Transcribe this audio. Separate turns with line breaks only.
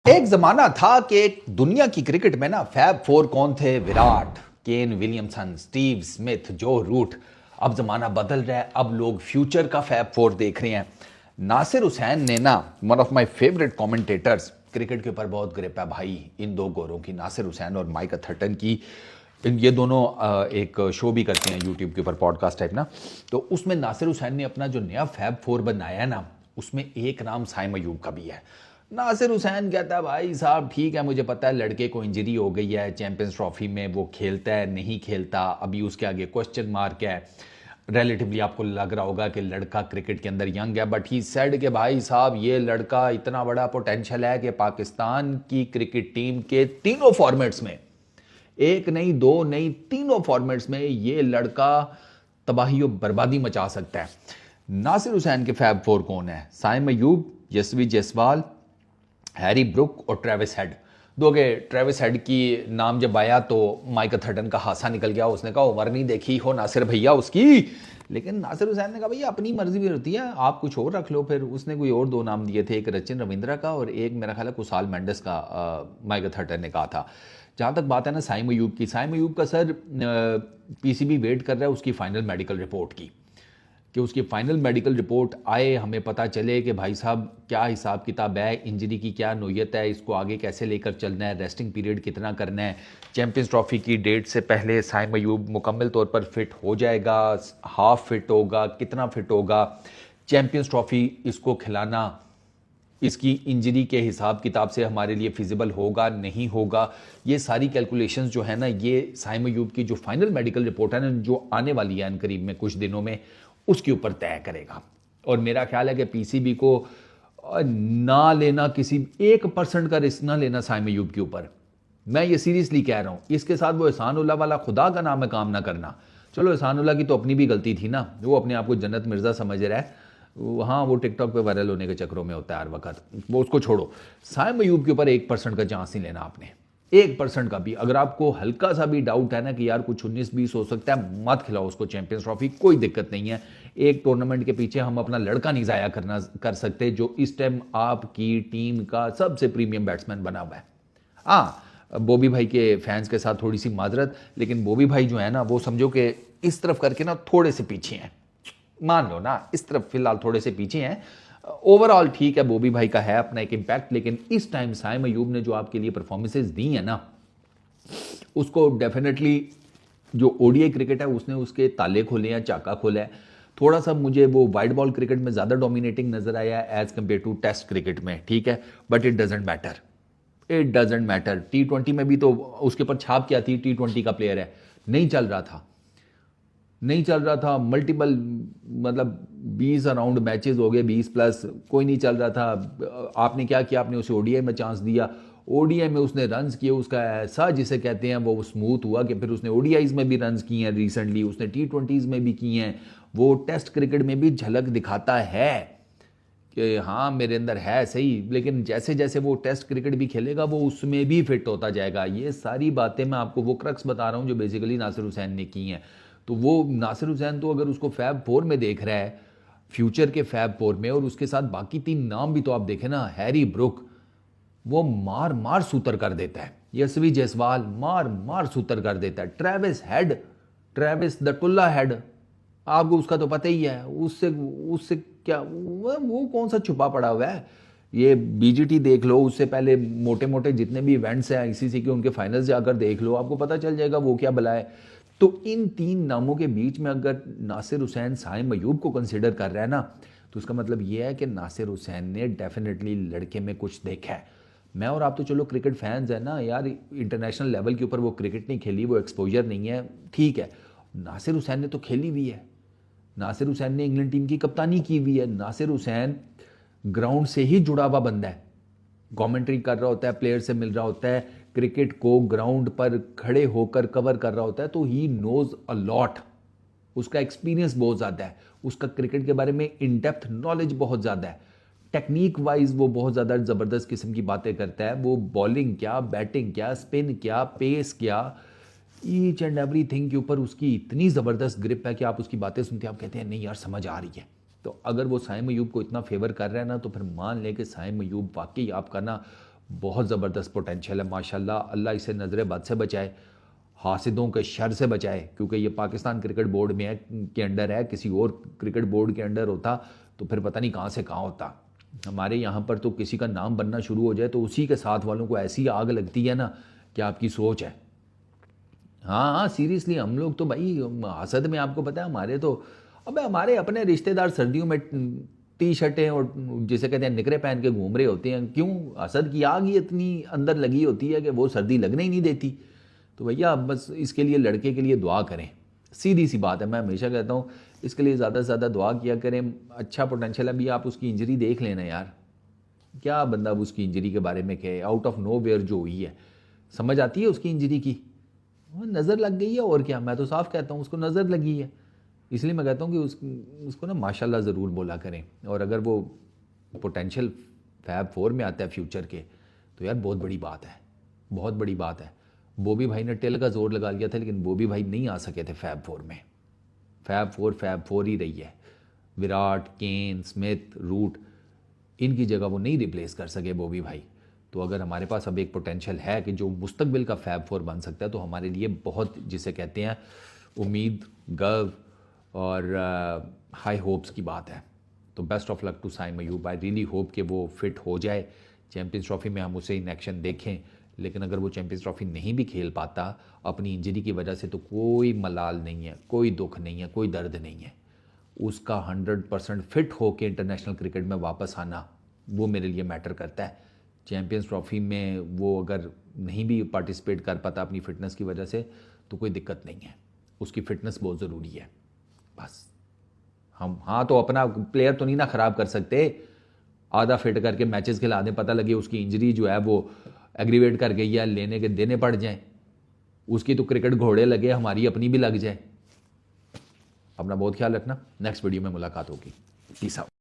एक जमाना था कि एक दुनिया की क्रिकेट में ना फैब फोर कौन थे? Virat, Kane Williamson, Steve Smith, जो रूट। अब जमाना बदल रहा है, अब लोग फ्यूचर का फैब फोर देख रहे हैं। नासिर हुसैन ने ना, one of my favourite commentators, cricket के ऊपर बहुत ग्रिप है भाई इन दो गोरों की, नासिर हुसैन और माइक अथर्टन की। ये दोनों एक शो भी करते हैं यूट्यूब के ऊपर, पॉडकास्ट टाइप ना। तो उसमें नासिर हुसैन ने अपना जो नया फैब फोर बनाया है ना, उसमें एक नाम साइम अयूब का भी है। नासिर हुसैन कहता है भाई साहब ठीक है, मुझे पता है लड़के को इंजरी हो गई है, चैंपियंस ट्रॉफी में वो खेलता है नहीं खेलता, अभी उसके आगे क्वेश्चन मार्क है। रिलेटिवली आपको लग रहा होगा कि लड़का क्रिकेट के अंदर यंग है, बट ही सेड कि भाई साहब ये लड़का इतना बड़ा पोटेंशियल है कि पाकिस्तान की क्रिकेट टीम के तीनों फॉर्मेट्स में, एक नहीं दो नहीं तीनों फॉर्मेट्स में ये लड़का तबाही और बर्बादी मचा सकता है। नासिर हुसैन के फैब फोर कौन है? साइम अयूब, यशवी जायसवाल, हैरी ब्रुक और ट्रेविस हेड। दो के ट्रेविस हेड की नाम जब आया तो माइक अथर्टन का हासा निकल गया, उसने कहा उम्र नहीं देखी हो नासिर भैया उसकी। लेकिन नासिर हुसैन ने कहा भैया अपनी मर्जी भी होती है, आप कुछ और रख लो। फिर उसने कोई और दो नाम दिए थे, एक रचिन रविंद्रा का और एक मेरा ख्याल है कुसाल मेंडिस का, माइक अथर्टन ने कहा था। जहाँ तक बात है ना साइम अयूब की, साइम अयूब का सर पीसीबी वेट कर रहा है उसकी फाइनल मेडिकल रिपोर्ट की, कि उसकी फाइनल मेडिकल रिपोर्ट आए, हमें पता चले कि भाई साहब क्या हिसाब किताब है, इंजरी की क्या नोयत है, इसको आगे कैसे लेकर चलना है, रेस्टिंग पीरियड कितना करना है, चैंपियंस ट्रॉफी की डेट से पहले साइम अयूब मुकम्मल तौर पर फिट हो जाएगा, हाफ फिट होगा, कितना फिट होगा, चैंपियंस ट्रॉफी इसको खिलाना इसकी इंजरी के हिसाब किताब से हमारे लिए फिजिबल होगा नहीं होगा। ये सारी कैलकुलेशंस जो है ना, ये साइम अयूब की जो फाइनल मेडिकल रिपोर्ट है ना, जो आने वाली है करीब में कुछ दिनों में, उसके ऊपर तय करेगा। और मेरा ख्याल है कि पीसीबी को ना लेना, किसी 1% का रिस्क ना लेना साइम अयूब के ऊपर। मैं ये सीरियसली कह रहा हूँ। इसके साथ वो एहसानुल्लाह वाला खुदा का नाम है काम ना करना। चलो एहसानुल्लाह की तो अपनी भी गलती थी ना, वो अपने आप को जन्नत मिर्ज़ा समझ रहा है, हाँ वो टिकटॉक पे वायरल होने के चक्रों में होता है हर वक्त, वो उसको छोड़ो। साइम अयूब के ऊपर 1% का चांस नहीं लेना आपने, 1% का भी। अगर आपको हल्का सा भी डाउट है ना कि यार कुछ 19-20 हो सकता है, मत खिलाओ उसको चैंपियंस ट्रॉफी, कोई दिक्कत नहीं है। एक टूर्नामेंट के पीछे हम अपना लड़का नहीं ज़ाया कर सकते जो इस टाइम आपकी टीम का सबसे प्रीमियम बैट्समैन बना हुआ है। हाँ, बॉबी भाई के फैंस के साथ थोड़ी सी माजरत, लेकिन बॉबी भाई जो है ना, वो समझो कि इस तरफ करके ना थोड़े से पीछे हैं, मान लो ना, इस तरफ फिलहाल थोड़े से पीछे हैं। ओवरऑल ठीक है, बॉबी भाई का है अपना एक इम्पैक्ट, लेकिन इस टाइम साइम अयूब ने जो आपके लिए परफॉर्मेंसेज दी है ना, उसको डेफिनेटली जो ओडीआई क्रिकेट है उसने उसके ताले खोले हैं, चाका खोला है। थोड़ा सा मुझे वो वाइड बॉल क्रिकेट में ज़्यादा डोमिनेटिंग नजर आया as compared to test cricket में, ठीक है, but it doesn't matter, it doesn't matter. T20 में भी तो उसके ऊपर छाप क्या थी, T20 का प्लेयर है, नहीं चल रहा था, नहीं चल रहा था, मल्टीपल मतलब 20 अराउंड मैचेस हो गए, 20 प्लस, कोई नहीं चल रहा था। आपने क्या किया, आपने उसे ओडीआई में चांस दिया, ओडीआई में उसने रन्स किए, उसका ऐसा जिसे कहते हैं वो स्मूथ हुआ कि फिर उसने ओडीआईज में भी रन्स किए हैं रिसेंटली, उसने T20s में भी किए हैं। वो टेस्ट क्रिकेट में भी झलक दिखाता है कि हाँ मेरे अंदर है सही, लेकिन जैसे जैसे वो टेस्ट क्रिकेट भी खेलेगा वो उसमें भी फिट होता जाएगा। ये सारी बातें मैं आपको वो क्रक्स बता रहा हूँ जो बेसिकली नासिर हुसैन ने की हैं। तो वो नासिर हुसैन तो अगर उसको फैब फोर में देख रहा है, फ्यूचर के फैब फोर में, और उसके साथ बाकी 3 नाम भी तो आप देखें ना, हैरी ब्रुक वो मार मार सूतर कर देता है, यशवी जायसवाल मार मार सूतर कर देता है, ट्रेविस हेड, ट्रेविस द टुल्ला हेड, आपको उसका तो पता ही है, उससे उससे क्या वो कौन सा छुपा पड़ा हुआ है। ये बीजीटी देख लो, उससे पहले मोटे मोटे जितने भी इवेंट्स हैं आईसीसी के, उनके फाइनल्स जाकर देख लो, आपको पता चल जाएगा वो क्या बला है। तो इन 3 नामों के बीच में अगर नासिर हुसैन साइम अयूब को कंसिडर कर रहा है ना, तो उसका मतलब ये है कि नासिर हुसैन ने डेफिनेटली लड़के में कुछ देखा है। मैं और आप तो चलो क्रिकेट फैंस है ना यार, इंटरनेशनल लेवल के ऊपर वो क्रिकेट नहीं खेली, वो एक्सपोजर नहीं है, ठीक है। नासिर हुसैन ने तो खेली हुई है, नासिर हुसैन ने इंग्लैंड टीम की कप्तानी की हुई है, नासिर हुसैन ग्राउंड से ही जुड़ा हुआ बंदा है, कमेंट्री कर रहा होता है, प्लेयर से मिल रहा होता है, क्रिकेट को ग्राउंड पर खड़े होकर कवर कर रहा होता है, तो ही नोज अ लॉट, उसका एक्सपीरियंस बहुत ज़्यादा है, उसका क्रिकेट के बारे में इन डेप्थ नॉलेज बहुत ज़्यादा है, टेक्निक वाइज वो बहुत ज़्यादा ज़बरदस्त किस्म की बातें करता है। वो बॉलिंग क्या, बैटिंग क्या, स्पिन क्या, पेस क्या, ईच एंड एवरी थिंग के ऊपर उसकी इतनी ज़बरदस्त ग्रिप है कि आप उसकी बातें सुनते हैं आप कहते हैं नहीं यार समझ आ रही है। तो अगर वो साइम अयूब को इतना फेवर कर रहा है ना, तो फिर मान लें कि साइम अयूब वाकई आपका ना बहुत ज़बरदस्त पोटेंशियल है माशाल्लाह। अल्लाह इसे नज़र बद से बचाए, हासिदों के शर से बचाए, क्योंकि ये पाकिस्तान क्रिकेट बोर्ड में है, के अंडर है। किसी और क्रिकेट बोर्ड के अंडर होता तो फिर पता नहीं कहाँ से कहाँ होता। हमारे यहाँ पर तो किसी का नाम बनना शुरू हो जाए तो उसी के साथ वालों को ऐसी आग लगती है ना कि आपकी सोच है। हाँ हाँ, सीरियसली हम लोग तो भाई हसद में, आपको पता है हमारे तो, अबे हमारे अपने रिश्तेदार सर्दियों में टी शर्टें और जिसे कहते हैं निकरे पहन के घूम रहे होते हैं। क्यों? हसद की आग ही इतनी अंदर लगी होती है कि वो सर्दी लगने ही नहीं देती। तो भैया बस इसके लिए लड़के के लिए दुआ करें, सीधी सी बात है। मैं हमेशा कहता हूँ इसके लिए ज़्यादा से ज़्यादा दुआ किया करें। अच्छा पोटेंशियल है। अभी आप उसकी इंजरी देख लेना यार, क्या बंदा उसकी इंजरी के बारे में कहे, आउट ऑफ नो वेयर जो हुई है। समझ आती है उसकी इंजरी की, वो नज़र लग गई है और क्या। मैं तो साफ कहता हूँ उसको नज़र लगी है। इसलिए मैं कहता हूँ कि उसको ना माशाल्लाह ज़रूर बोला करें। और अगर वो पोटेंशियल फैब 4 में आता है फ्यूचर के, तो यार बहुत बड़ी बात है, बहुत बड़ी बात है। बॉबी भाई ने टेल का जोर लगा लिया था, लेकिन बॉबी भाई नहीं आ सके थे फैब 4 में। फैब 4 ही रही है। विराट, केन, स्मिथ, रूट, इनकी जगह वो नहीं रिप्लेस कर सके बॉबी भाई। तो अगर हमारे पास अब एक पोटेंशियल है कि जो मुस्तकबिल का फैब 4 बन सकता है, तो हमारे लिए बहुत, जिसे कहते हैं, उम्मीद, गर्व और हाई होप्स की बात है। तो best of luck to Saim Ayub. I really hope कि वो फिट हो जाए, चैम्पियंस ट्रॉफी में हम उसे इन एक्शन देखें। लेकिन अगर वो चैम्पियंस ट्रॉफी नहीं भी खेल पाता अपनी इंजरी की वजह से, तो कोई मलाल नहीं है, कोई दुख नहीं है, कोई दर्द नहीं है। उसका 100% फिट होकर इंटरनेशनल क्रिकेट में वापस आना, वो मेरे लिए मैटर करता है। चैम्पियंस ट्रॉफी में वो अगर नहीं भी पार्टिसिपेट कर पाता अपनी फ़िटनेस की वजह से, तो कोई दिक्कत नहीं है। उसकी फ़िटनेस बहुत ज़रूरी है। बस हम, हाँ, तो अपना प्लेयर तो नहीं ना ख़राब कर सकते। आधा फिट करके मैचेस खिला दें, पता लगे उसकी इंजरी जो है वो एग्रीवेट कर गई है, लेने के देने पड़ जाएं। उसकी तो क्रिकेट घोड़े लगे, हमारी अपनी भी लग जाए। अपना बहुत ख्याल रखना। नेक्स्ट वीडियो में मुलाकात होगी। Peace out.